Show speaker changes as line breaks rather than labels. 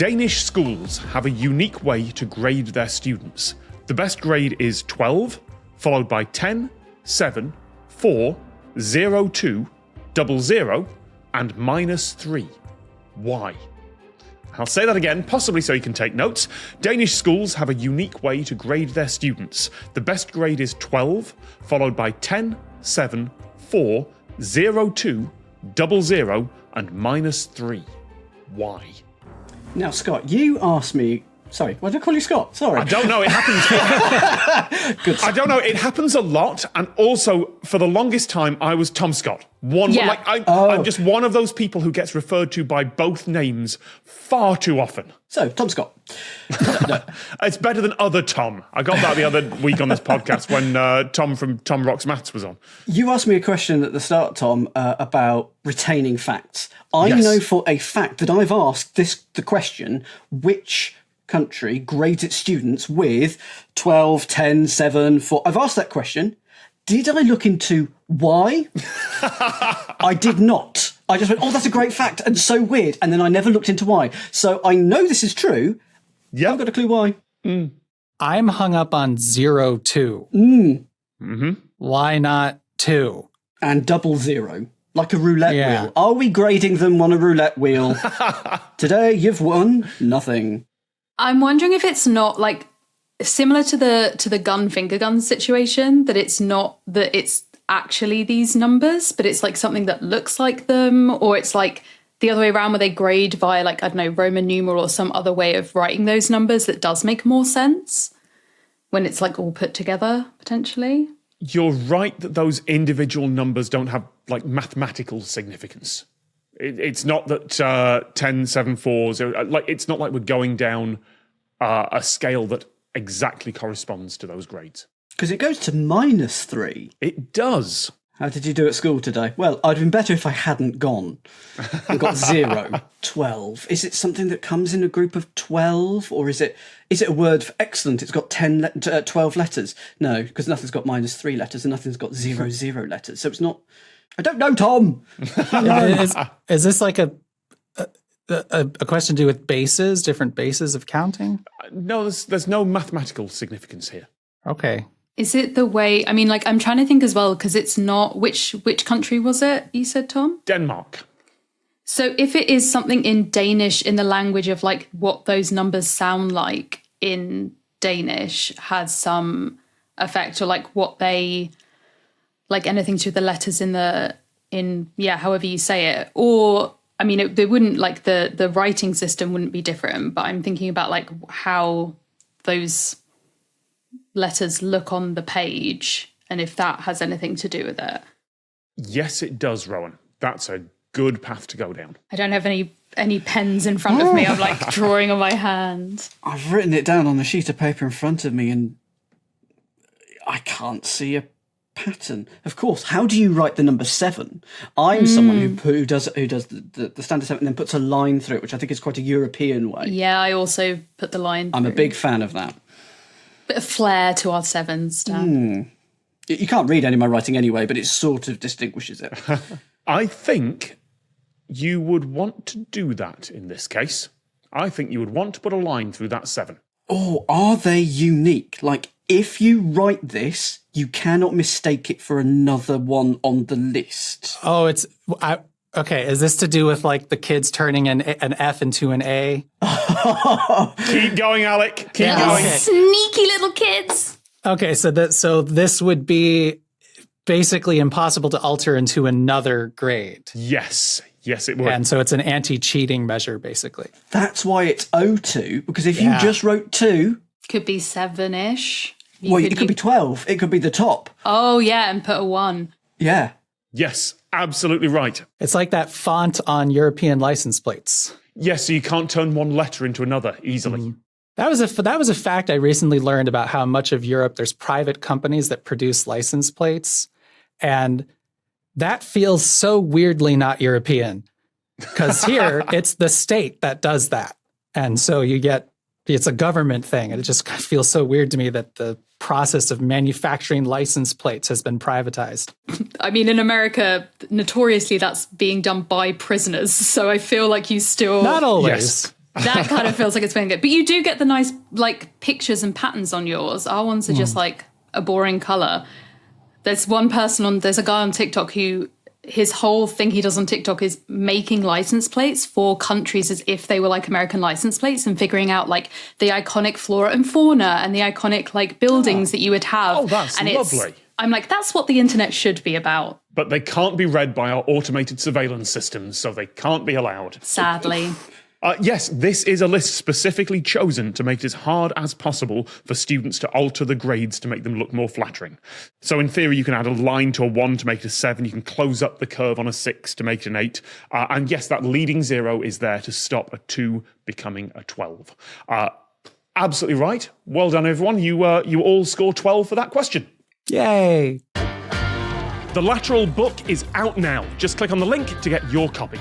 Danish schools have a unique way to grade their students. The best grade is 12, followed by 10, 7, 4, 0, 2, 00, and -3. Why? I'll say that again, possibly so you can take notes. Danish schools have a unique way to grade their students. The best grade is 12, followed by 10, 7, 4, 0, 2, 00, and -3. Why?
Now, Scott, you asked me... Sorry, why did I call you Scott? Sorry.
I don't know, it happens...
Good.
I don't know, it happens a lot, and also, for the longest time, I was Tom Scott. I'm just one of those people who gets referred to by both names far too often.
So, Tom Scott. No.
It's better than other Tom. I got that the other week on this podcast when Tom from Tom Rocks Maths was on.
You asked me a question at the start, Tom, about retaining facts. I know for a fact that I've asked the question, which country grades its students with 12, 10, 7, 4. I've asked that question. Did I look into why? I did not. I just went, oh, that's a great fact and so weird. And then I never looked into why. So I know this is true. Yeah. I haven't got a clue why.
I'm hung up on 0, 2. Why not 2?
And 00. Like a roulette wheel. Are we grading them on a roulette wheel? Today you've won nothing.
I'm wondering if it's not like similar to the finger gun situation, that it's not that it's actually these numbers, but it's like something that looks like them, or it's like the other way around where they grade via like, I don't know, Roman numeral or some other way of writing those numbers that does make more sense when it's like all put together, potentially.
You're right that those individual numbers don't have like mathematical significance. It's not that 10, 7, 4, 0, like it's not like we're going down a scale that exactly corresponds to those grades.
Because it goes to -3.
It does.
How did you do at school today? Well, I'd have been better if I hadn't gone and got 0, 12. Is it something that comes in a group of 12? Or is it a word for excellent? It's got 12 letters. No, because nothing's got -3 letters and nothing's got 0 letters. So it's not... I don't know, Tom.
Is this like a question to do with bases, different bases of counting?
No, there's no mathematical significance here.
Okay.
Is it the way, I mean, like, I'm trying to think as well, because it's not, which country was it, you said, Tom?
Denmark.
So if it is something in Danish, in the language of, like, what those numbers sound like in Danish has some effect, or, like, what they, like, anything to the letters in however you say it. Or, I mean, they wouldn't, like, the writing system wouldn't be different, but I'm thinking about, like, how those letters look on the page and if that has anything to do with it.
Yes, it does, Rowan. That's a good path to go down.
I don't have any pens in front of me. I'm like drawing on my hand.
I've written it down on a sheet of paper in front of me and I can't see a pattern. Of course, how do you write the number 7? I'm someone who does the standard 7 and then puts a line through it, which I think is quite a European way.
Yeah, I also put the line through.
I'm a big fan of that.
Bit of flair to our 7s, Dan.
You can't read any of my writing anyway, but it sort of distinguishes it.
I think you would want to do that in this case. I think you would want to put a line through that 7.
Oh, are they unique? Like, if you write this, you cannot mistake it for another one on the list.
Oh, okay, is this to do with, like, the kids turning an F into an A?
Keep going, Alec. Keep going.
Okay.
Sneaky little kids.
Okay, so this would be basically impossible to alter into another grade.
Yes, it would.
And so it's an anti-cheating measure, basically.
That's why it's O2, because if you just wrote 2...
Could be 7-ish.
It could be 12. It could be the top.
Oh, yeah, and put a 1.
Yeah.
Yes, absolutely right.
It's like that font on European license plates.
Yes, so you can't turn one letter into another easily.
That was a fact I recently learned about how much of Europe there's private companies that produce license plates. And that feels so weirdly not European. Because here, it's the state that does that. And so it's a government thing. And it just feels so weird to me that the process of manufacturing license plates has been privatized.
I mean, in America, notoriously, that's being done by prisoners. So I feel like you still...
Not always.
That kind of feels like it's being good. But you do get the nice like pictures and patterns on yours. Our ones are just like a boring colour. There's a guy on TikTok who his whole thing he does on TikTok is making license plates for countries as if they were like American license plates and figuring out like the iconic flora and fauna and the iconic like buildings that you would have.
Oh, that's lovely.
I'm like, that's what the internet should be about.
But they can't be read by our automated surveillance systems, so they can't be allowed.
Sadly.
Yes, this is a list specifically chosen to make it as hard as possible for students to alter the grades to make them look more flattering. So in theory, you can add a line to a 1 to make it a 7. You can close up the curve on a 6 to make it an 8. And yes, that leading 0 is there to stop a 2 becoming a 12. Absolutely right. Well done, everyone. You all score 12 for that question.
Yay!
The Lateral book is out now. Just click on the link to get your copy.